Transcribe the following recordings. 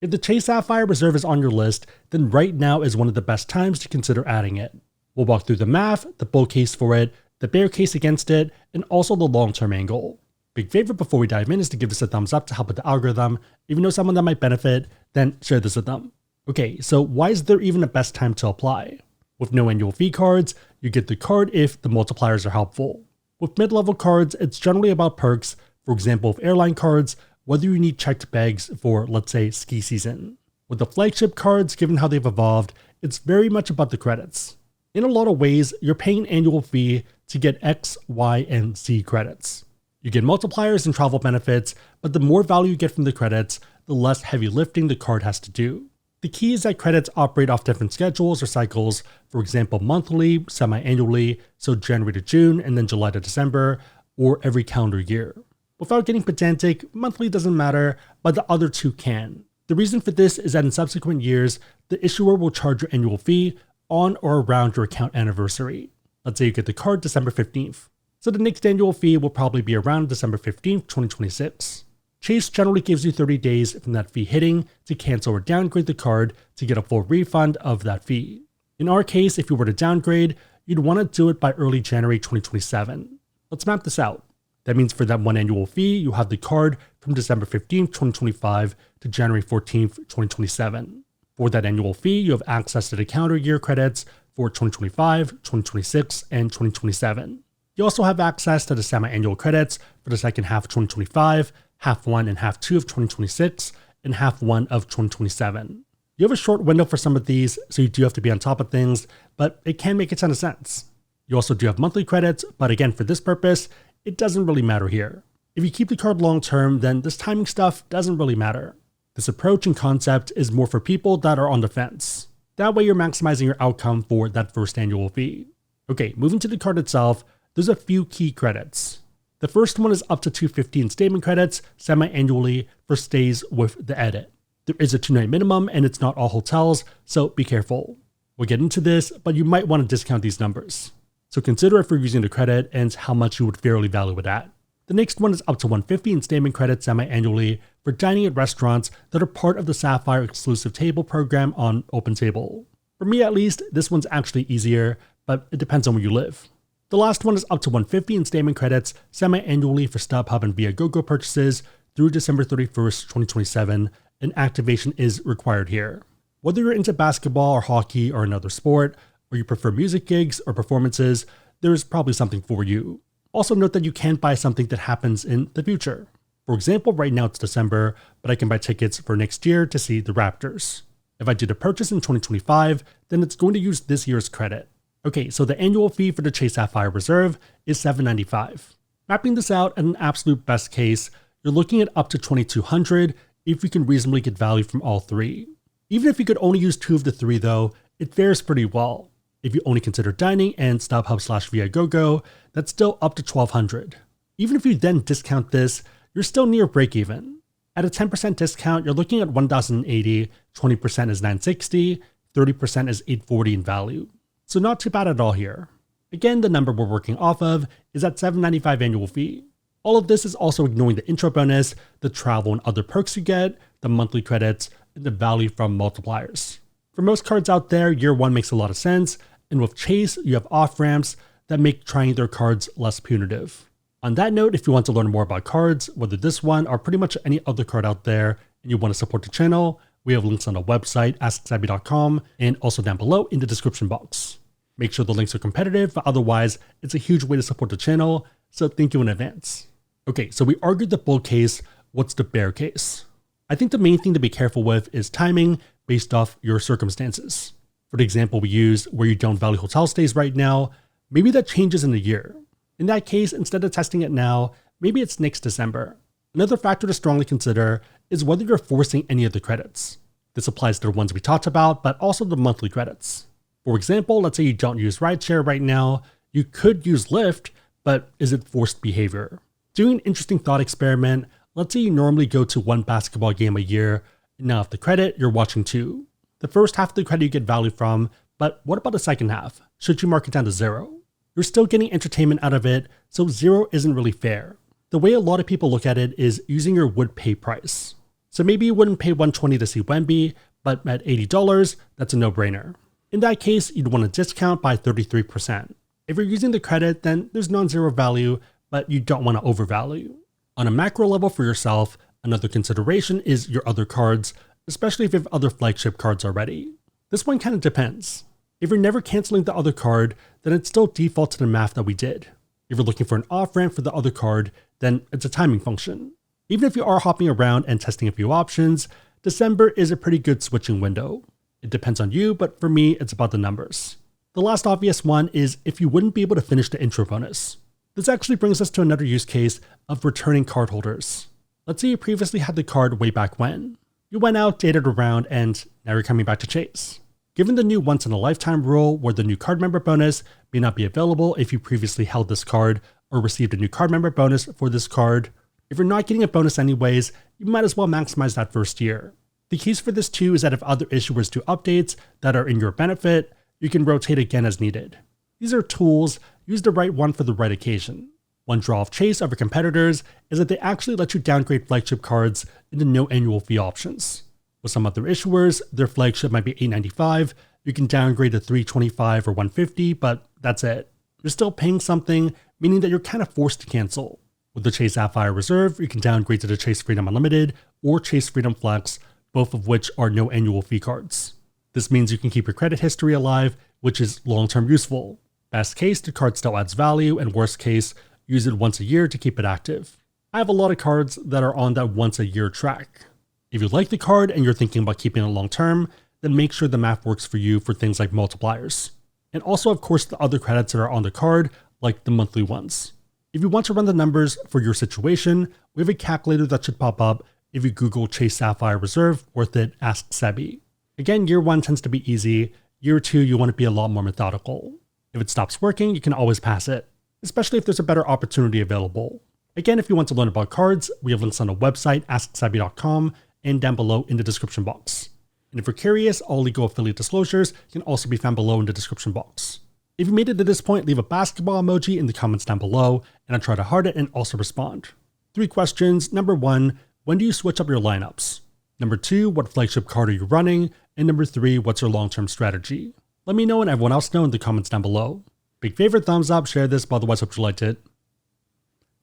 If the Chase Sapphire Reserve is on your list, then right now is one of the best times to consider adding it. We'll walk through the math, the bull case for it, the bear case against it, and also the long-term angle. Big favorite before we dive in is to give this a thumbs up to help with the algorithm. If you know someone that might benefit, then share this with them. Okay, so why is there even a best time to apply? With no annual fee cards, you get the card if the multipliers are helpful. With mid-level cards, it's generally about perks, for example with airline cards, whether you need checked bags for, let's say, ski season. With the flagship cards, given how they've evolved, it's very much about the credits. In a lot of ways, you're paying an annual fee to get X, Y, and Z credits. You get multipliers and travel benefits, but the more value you get from the credits, the less heavy lifting the card has to do. The key is that credits operate off different schedules or cycles, for example monthly, semi-annually, so January to June, and then July to December, or every calendar year. Without getting pedantic, monthly doesn't matter, but the other two can. The reason for this is that in subsequent years, the issuer will charge your annual fee on or around your account anniversary. Let's say you get the card December 15th. So the next annual fee will probably be around December 15th, 2026. Chase generally gives you 30 days from that fee hitting to cancel or downgrade the card to get a full refund of that fee. In our case, if you were to downgrade, you'd want to do it by early January 2027. Let's map this out. That means for that one annual fee, you have the card from December 15th, 2025 to January 14th, 2027. For that annual fee, you have access to the calendar year credits for 2025, 2026, and 2027. You also have access to the semi-annual credits for the second half of 2025, half 1 and half 2 of 2026, and half 1 of 2027. You have a short window for some of these, so you do have to be on top of things, but it can make a ton of sense. You also do have monthly credits, but again, for this purpose, it doesn't really matter here. If you keep the card long term, then this timing stuff doesn't really matter. This approach and concept is more for people that are on the fence. That way you're maximizing your outcome for that first annual fee. Okay, moving to the card itself, there's a few key credits. The first one is up to 250 in statement credits semi-annually for stays with the edit. There is a 2-night minimum and it's not all hotels, so be careful. We'll get into this, but you might want to discount these numbers. So consider if you're using the credit and how much you would fairly value it at. The next one is up to 150 in statement credits semi-annually for dining at restaurants that are part of the Sapphire exclusive table program on OpenTable. For me at least, this one's actually easier, but it depends on where you live. The last one is up to 150 in statement credits semi-annually for StubHub and viagogo purchases through December 31st, 2027, and activation is required here. Whether you're into basketball or hockey or another sport, or you prefer music gigs or performances, there's probably something for you. Also note that you can't buy something that happens in the future. For example, right now it's December, but I can buy tickets for next year to see the Raptors. If I did a purchase in 2025, then it's going to use this year's credit. Okay, so the annual fee for the Chase Sapphire Reserve is $795. Mapping this out at an absolute best case, you're looking at up to $2,200 if you can reasonably get value from all three. Even if you could only use 2 of the 3 though, it fares pretty well. If you only consider dining and StubHub/viagogo, that's still up to $1,200. Even if you then discount this, you're still near break even. At a 10% discount, you're looking at $1,080, 20% is $960, 30% is $840 in value. So not too bad at all here. Again, the number we're working off of is that $795 annual fee. All of this is also ignoring the intro bonus, the travel and other perks you get, the monthly credits, and the value from multipliers. For most cards out there, year 1 makes a lot of sense, and with Chase, you have off-ramps that make trying their cards less punitive. On that note, if you want to learn more about cards, whether this one or pretty much any other card out there, and you want to support the channel, we have links on the website, AskSebby.com, and also down below in the description box. Make sure the links are competitive, but otherwise, it's a huge way to support the channel, so thank you in advance. Okay, so we argued the bull case, what's the bear case? I think the main thing to be careful with is timing based off your circumstances. For the example we used, where you don't value hotel stays right now, maybe that changes in a year. In that case, instead of testing it now, maybe it's next December. Another factor to strongly consider is whether you're forcing any of the credits. This applies to the ones we talked about, but also the monthly credits. For example, let's say you don't use rideshare right now, you could use Lyft, but is it forced behavior? Doing an interesting thought experiment, let's say you normally go to 1 basketball game a year, and now if the credit, you're watching 2. The first half of the credit you get value from, but what about the second half? Should you mark it down to 0? You're still getting entertainment out of it, so 0 isn't really fair. The way a lot of people look at it is using your would pay price. So maybe you wouldn't pay $120 to see Wemby, but at $80, that's a no-brainer. In that case, you'd want to discount by 33%. If you're using the credit, then there's non-zero value, but you don't want to overvalue. On a macro level for yourself, another consideration is your other cards, especially if you have other flagship cards already. This one kind of depends. If you're never canceling the other card, then it still defaults to the math that we did. If you're looking for an off-ramp for the other card, then it's a timing function. Even if you are hopping around and testing a few options, December is a pretty good switching window. It depends on you, but for me, it's about the numbers. The last obvious one is if you wouldn't be able to finish the intro bonus. This actually brings us to another use case of returning cardholders. Let's say you previously had the card way back when. You went out, dated around, and now you're coming back to Chase. Given the new once-in-a-lifetime rule where the new card member bonus may not be available if you previously held this card or received a new card member bonus for this card, if you're not getting a bonus anyways, you might as well maximize that first year. The case for this too is that if other issuers do updates that are in your benefit, you can rotate again as needed. These are tools, use the right one for the right occasion. One draw of Chase over competitors is that they actually let you downgrade flagship cards into no annual fee options. With some other issuers, their flagship might be $895, you can downgrade to $325 or $150, but that's it. You're still paying something, meaning that you're kind of forced to cancel. With the Chase Sapphire Reserve, you can downgrade to the Chase Freedom Unlimited or Chase Freedom Flex, both of which are no annual fee cards. This means you can keep your credit history alive, which is long-term useful. Best case, the card still adds value, and worst case, use it once a year to keep it active. I have a lot of cards that are on that once a year track. If you like the card and you're thinking about keeping it long-term, then make sure the math works for you for things like multipliers. And also, of course, the other credits that are on the card, like the monthly ones. If you want to run the numbers for your situation, we have a calculator that should pop up if you Google Chase Sapphire Reserve or hit AskSebby. Again, year 1 tends to be easy. Year 2, you want to be a lot more methodical. If it stops working, you can always pass it, especially if there's a better opportunity available. Again, if you want to learn about cards, we have links on the website, AskSebby.com, and down below in the description box. And if you're curious, all legal affiliate disclosures can also be found below in the description box. If you made it to this point, leave a basketball emoji in the comments down below, and I'll try to heart it and also respond. 3 questions. Number 1, when do you switch up your lineups? Number 2, what flagship card are you running? And number 3, what's your long-term strategy? Let me know and everyone else know in the comments down below. Big favorite, thumbs up, share this, but otherwise hope you liked it.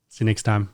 See you next time.